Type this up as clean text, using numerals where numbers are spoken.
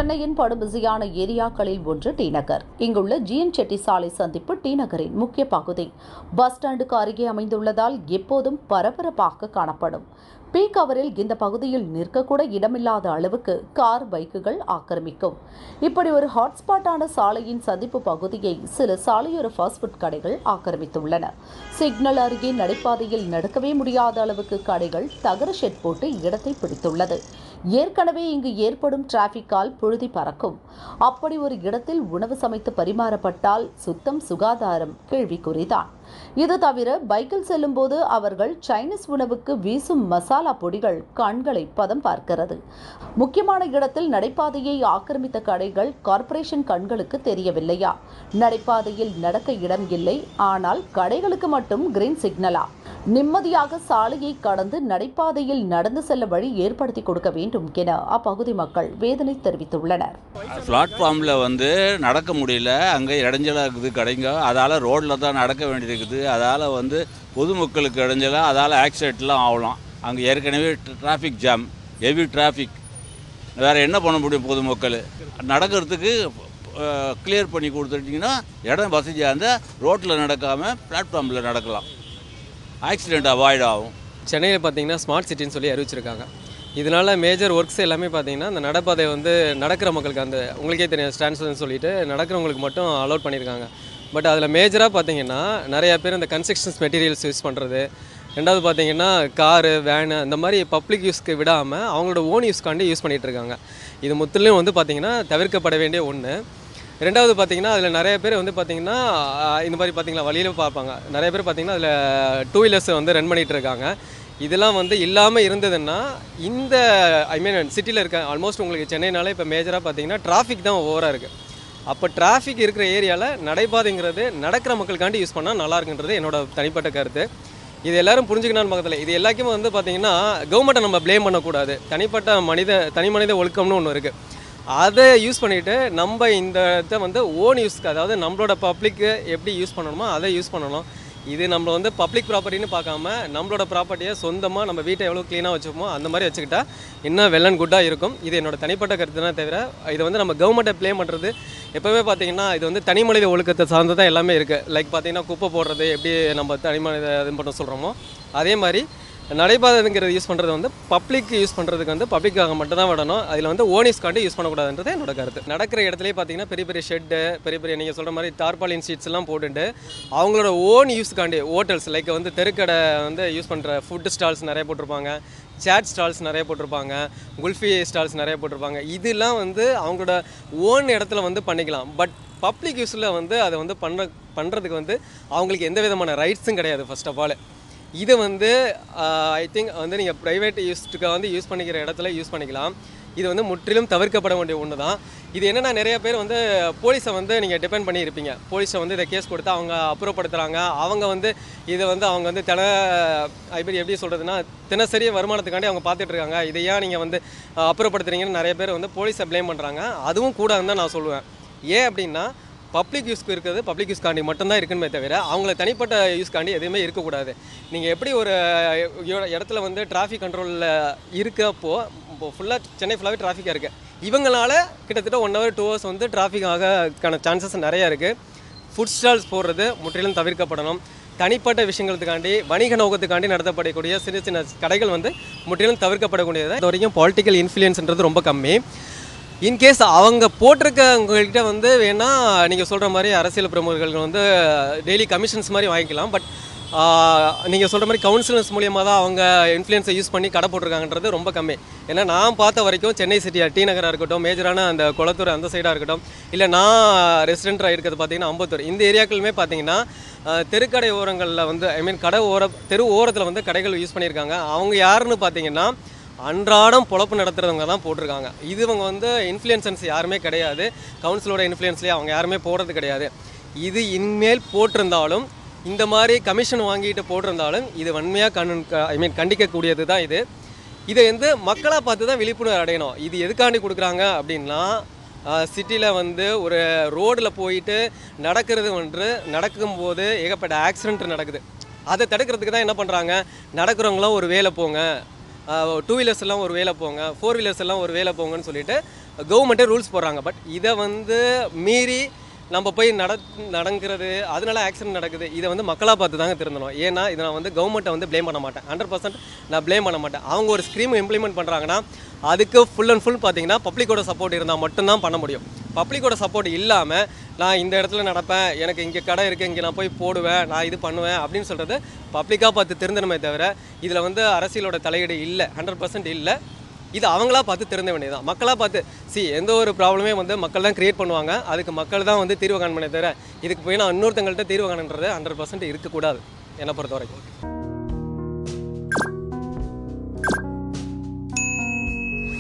சென்னையின் படுபிஸியான ஏரியாக்களில் ஒன்று டி நகர். இங்குள்ள ஜிஎன் செட்டி சாலை சந்திப்பு டி நகரின் முக்கிய பகுதி. பஸ் ஸ்டாண்டுக்கு அருகே அமைந்துள்ளதால் எப்போதும் பரபரப்பாக காணப்படும். பீக் அவரில் இந்த பகுதியில் நிற்கக்கூட இடமில்லாத அளவுக்கு கார், பைக்குகள் ஆக்கிரமிக்கும். இப்படி ஒரு ஹாட்ஸ்பாட்டான சாலையின் சந்திப்பு பகுதியை சில சாலையோர ஃபாஸ்ட் ஃபுட் கடைகள் ஆக்கிரமித்துள்ளன. சிக்னல் அருகே நடைபாதையில் நடக்கவே முடியாத அளவுக்கு கடைகள் தகர ஷெட் போட்டு இடத்தை பிடித்துள்ளது. ஏற்கனவே இங்கு ஏற்படும் டிராபிக்கால் புழுதி பறக்கும். அப்படி ஒரு இடத்தில் உணவு சமைத்து பரிமாறப்பட்டால் சுத்தம், சுகாதாரம் கேள்விக்குறிதான். இது தவிர பைக்கில் செல்லும் போது அவர்கள் சைனீஸ் உணவுக்கு வீசும் மசாலா பொடிகள் கண்களை பதம் பார்க்கிறது. முக்கியமான இடத்தில் நடைபாதையை ஆக்கிரமித்த கடைகள் கார்ப்பரேஷன் கண்களுக்கு தெரியவில்லையா? நடைபாதையில் நடக்க இடம் இல்லை, ஆனால் கடைகளுக்கு மட்டும் கிரீன் சிக்னலா? நிம்மதியாக சாலையை கடந்து நடைபாதையில் நடந்து செல்ல வழி ஏற்படுத்தி கொடுக்க வேண்டும் என அப்பகுதி மக்கள் வேதனை தெரிவித்துள்ளனர். பிளாட்ஃபார்மில் நடக்க முடியல, அங்கே இடைஞ்சலாக இருக்குது கடைங்க. அதால் ரோட்டில் தான் நடக்க வேண்டியிருக்குது. அதால் பொதுமக்களுக்கு இடைஞ்சலாக, அதால் ஆக்சிடென்ட்லாம் ஆகலாம். அங்கே ஏற்கனவே டிராஃபிக் ஜாம், ஹெவி டிராஃபிக். வேறு என்ன பண்ண முடியும்? பொதுமக்கள் நடக்கிறதுக்கு கிளியர் பண்ணி கொடுத்துட்டிங்கன்னா இடம் வசதியாக இருந்தால் ரோட்டில் நடக்காமல் பிளாட்ஃபார்மில் நடக்கலாம். ஆக்சிடெண்ட் அவாய்ட் ஆகும். சென்னையில் பார்த்தீங்கன்னா ஸ்மார்ட் சிட்டின்னு சொல்லி அறிவிச்சிருக்காங்க. இதனால் மேஜர் ஒர்க்ஸ் எல்லாமே பார்த்தீங்கன்னா அந்த நடைபாதை நடக்கிற மக்களுக்கு, அந்த உங்களுக்கே தெரியும் ஸ்டாண்ட்ஸ்ன்னு சொல்லிட்டு நடக்கிறவங்களுக்கு மட்டும் அலோட் பண்ணியிருக்காங்க. பட் அதில் மேஜராக பார்த்தீங்கன்னா நிறையா பேர் இந்த கன்ஸ்ட்ரக்ஷன்ஸ் மெட்டீரியல்ஸ் யூஸ் பண்ணுறது, ரெண்டாவது பார்த்தீங்கன்னா காரு, வேனு இந்த மாதிரி பப்ளிக் யூஸ்க்கு விடாமல் அவங்களோட ஓன் யூஸ்க்காண்டி யூஸ் பண்ணிகிட்டு இருக்காங்க. இது முற்றிலும் பார்த்தீங்கன்னா தவிர்க்கப்பட வேண்டிய ஒன்று. ரெண்டாவது பார்த்தீங்கன்னா அதில் நிறைய பேர் பார்த்தீங்கன்னா இந்த மாதிரி பார்த்தீங்கன்னா வழியில் பார்ப்பாங்க. நிறைய பேர் பார்த்தீங்கன்னா அதில் டூ வீலர்ஸ் ரன் பண்ணிகிட்டு இருக்காங்க. இதெல்லாம் இல்லாமல் இருந்ததுன்னா இந்த சிட்டியில் இருக்க ஆல்மோஸ்ட் உங்களுக்கு சென்னைனாலே இப்போ மேஜராக பார்த்தீங்கன்னா டிராஃபிக் தான் ஓவராக இருக்குது. அப்போ டிராஃபிக் இருக்கிற ஏரியாவில் நடைபாதைங்கிறது நடக்கிற மக்களுக்காண்டி யூஸ் பண்ணால் நல்லா இருக்குன்றது என்னோட தனிப்பட்ட கருத்து. இது எல்லோரும் புரிஞ்சுக்கணும்னு பக்கத்தில் இது எல்லாத்தையும் பார்த்தீங்கன்னா கவர்மெண்ட்டை நம்ம ப்ளேம் பண்ணக்கூடாது. தனி மனித ஒழுக்கம்னு ஒன்று இருக்குது. அதை யூஸ் பண்ணிவிட்டு நம்ம இந்த இதை ஓன் யூஸ்க்கு, அதாவது நம்மளோட பப்ளிக்கு எப்படி யூஸ் பண்ணணுமோ அதை யூஸ் பண்ணணும். இது நம்ம பப்ளிக் ப்ராப்பர்ட்டின்னு பார்க்காம நம்மளோட ப்ராப்பர்ட்டியை சொந்தமாக நம்ம வீட்டை எவ்வளோ க்ளீனாக வச்சுப்போமோ அந்த மாதிரி வச்சுக்கிட்டா இன்னும் வெல் அண்ட் குட்டாக இருக்கும். இது என்னோட தனிப்பட்ட கருத்துனா தவிர இதை நம்ம கவர்மெண்ட்டை ப்ளேம் பண்ணுறது எப்போவே பார்த்தீங்கன்னா இது தனி மனித ஒழுக்கத்தை சார்ந்து தான் எல்லாமே இருக்குது. லைக் பார்த்தீங்கன்னா குப்பை போடுறது எப்படி நம்ம தனி மனித இது பண்ண சொல்கிறோமோ அதே மாதிரி நடைபாதைங்கிறது யூஸ் பண்ணுறது பப்ளிக் யூஸ் பண்ணுறதுக்கு பப்ளிக்காக மட்டும் தான் விடணும். அதில் ஓனிஸ்காண்டி யூஸ் பண்ணக்கூடாதுன்றது என்னோட கருத்து. நடக்கிற இடத்துலேயே பார்த்தீங்கன்னா பெரிய பெரிய ஷெட்டு, பெரிய பெரிய நீங்கள் சொல்கிற மாதிரி டார்பாலின் ஷீட்ஸ்லாம் போட்டுட்டு அவங்களோட ஓன் யூஸ்க்காண்டி ஹோட்டல்ஸ் லைக் தெருக்கடை யூஸ் பண்ணுற ஃபுட் ஸ்டால்ஸ் நிறைய போட்டிருப்பாங்க, சேட் ஸ்டால்ஸ் நிறைய போட்டிருப்பாங்க, குல்ஃபி ஸ்டால்ஸ் நிறைய போட்டிருப்பாங்க. இதெல்லாம் அவங்களோட ஓன் இடத்துல பண்ணிக்கலாம். பட் பப்ளிக் யூஸில் அதை பண்ணுறதுக்கு அவங்களுக்கு எந்த விதமான ரைட்ஸும் கிடையாது. ஃபர்ஸ்ட் ஆஃப் ஆல் இதை ஐ திங்க் நீங்கள் ப்ரைவேட் யூஸ்க்கு யூஸ் பண்ணிக்கிற இடத்துல யூஸ் பண்ணிக்கலாம். இது முற்றிலும் தவிர்க்கப்பட வேண்டிய ஒன்று தான். இது என்னென்னா நிறைய பேர் போலீஸை நீங்கள் டிபெண்ட் பண்ணி இருப்பீங்க. போலீஸை இதை கேஸ் கொடுத்து அவங்க அப்புறப்படுத்துகிறாங்க. அவங்க இதை அவங்க எப்படி சொல்கிறதுனா தினசரி வருமானத்துக்காண்டி அவங்க பார்த்துட்ருக்காங்க. இதை ஏன் நீங்கள் அப்புறப்படுத்துறீங்கன்னு நிறைய பேர் போலீஸை ப்ளேம் பண்ணுறாங்க. அதுவும் கூடாதுன்னு தான் நான் சொல்லுவேன். ஏன் அப்படின்னா பப்ளிக் யூஸ்க்கு இருக்கிறது பப்ளிக் யூஸ்க்காண்டி மட்டும்தான் இருக்குமே தவிர அவங்கள தனிப்பட்ட யூஸ்க்காண்டி எதுவுமே இருக்கக்கூடாது. நீங்கள் எப்படி ஒரு இடத்துல டிராஃபிக் கண்ட்ரோலில் இருக்கப்போ இப்போ ஃபுல்லாக சென்னை ஃபுல்லாகவே டிராஃபிக்காக இருக்குது. இவங்களால கிட்டத்தட்ட 1 hour 2 hours டிராஃபிக் ஆகக்கான சான்சஸ் நிறையா இருக்குது. ஃபுட் ஸ்டால்ஸ் போடுறது முற்றிலும் தவிர்க்கப்படணும். தனிப்பட்ட விஷயங்களுக்காண்டி வணிக நோக்கத்துக்காண்டி நடத்தப்படக்கூடிய சின்ன சின்ன கடைகள் முற்றிலும் தவிர்க்கப்படக்கூடியது. இது வரைக்கும் பொலிட்டிக்கல் இன்ஃப்ளூயன்ஸ்ன்றது ரொம்ப கம்மி. இன்கேஸ் அவங்க போட்டிருக்கவங்கள்கிட்ட வேணால் நீங்கள் சொல்கிற மாதிரி அரசியல் பிரமுகர்கள் டெய்லி கமிஷன்ஸ் மாதிரி வாங்கிக்கலாம். பட் நீங்கள் சொல்கிற மாதிரி கவுன்சிலர்ஸ் மூலியமாக தான் அவங்க இன்ஃப்ளூயன்ஸை யூஸ் பண்ணி கடை போட்டிருக்காங்கன்றது ரொம்ப கம்மி. ஏன்னா நான் பார்த்த வரைக்கும் சென்னை சிட்டியாக டி நகராக இருக்கட்டும், மேஜரான அந்த குளத்தூர் அந்த சைடாக இருக்கட்டும், இல்லை நான் ரெசிடென்ட்டாக இருக்கிறது பார்த்தீங்கன்னா அம்பத்தூர், இந்த ஏரியாக்களுமே பார்த்தீங்கன்னா தெருக்கடை ஓரங்களில் கடை தெரு ஓரத்தில் கடைகள் யூஸ் பண்ணியிருக்காங்க. அவங்க யாருன்னு பார்த்தீங்கன்னா அன்றாடம் பொழப்பு நடத்துகிறவங்க தான் போட்டிருக்காங்க. இது இவங்க இன்ஃப்ளூயன்சன்ஸ் யாருமே கிடையாது. கவுன்சிலோட இன்ஃப்ளூயன்ஸ்லேயே அவங்க யாருமே போடுறது கிடையாது. இது இனிமேல் போட்டிருந்தாலும் இந்த மாதிரி கமிஷன் வாங்கிட்டு போட்டிருந்தாலும் இது வன்மையாக கண்டிக்கக்கூடியது தான். இதை மக்களாக பார்த்து தான் விழிப்புணர்வு அடையணும். இது எதுக்காண்டி கொடுக்குறாங்க அப்படின்னா சிட்டியில் ஒரு ரோடில் போயிட்டு நடக்கும்போது ஏகப்பட்ட ஆக்சிடென்ட் நடக்குது. அதை தடுக்கிறதுக்கு தான் என்ன பண்ணுறாங்க, நடக்கிறவங்களாம் ஒரு வேலை போங்க, டூ வீலர்ஸ் எல்லாம் ஒரு வேலை போங்க, ஃபோர் வீலர்ஸ் எல்லாம் ஒரு வேலை போங்கன்னு சொல்லிட்டு கவர்மெண்ட்டே ரூல்ஸ் போடுறாங்க. பட் இதை வந்து மீறி நம்ம போய் நடங்கிறது, அதனால ஆக்சிடென்ட் நடக்குது. இதை வந்து மக்களாக பார்த்து தாங்க திருந்தணும். ஏன்னா இதை நான் வந்து கவர்மெண்ட்டை வந்து ப்ளேம் பண்ண மாட்டேன், 100% நான் ப்ளேம் பண்ண மாட்டேன். அவங்க ஒரு ஸ்கீம் இம்ப்ளிமெண்ட் பண்ணுறாங்கன்னா அதுக்கு ஃபுல் அண்ட் ஃபுல் பார்த்தீங்கன்னா பப்ளிக்கோட சப்போர்ட் இருந்தால் மட்டும்தான் பண்ண முடியும். பப்ளிக்கோட சப்போர்ட் இல்லாமல் நான் இந்த இடத்துல நடப்பேன், எனக்கு இங்கே கடை இருக்குது, இங்கே நான் போய் போடுவேன், நான் இது பண்ணுவேன் அப்படின்னு சொல்கிறது பப்ளிக்காக பார்த்து திருந்தணுமே தவிர இதில் வந்து அரசியலோட தலையீடு இல்லை, 100% இல்லை. இது அவங்களா பார்த்து திருந்த வேண்டியதுதான். மக்களாக பார்த்து எந்த ஒரு ப்ராப்ளமே வந்து மக்கள் தான் கிரியேட் பண்ணுவாங்க, அதுக்கு மக்கள் தான் வந்து தீர்வு காண தவிர இதுக்கு போய் நான் இன்னொருத்தங்கள்ட்ட தீர்வு காணுன்றது 100% இருக்கக்கூடாது என்னை பொறுத்த வரைக்கும்.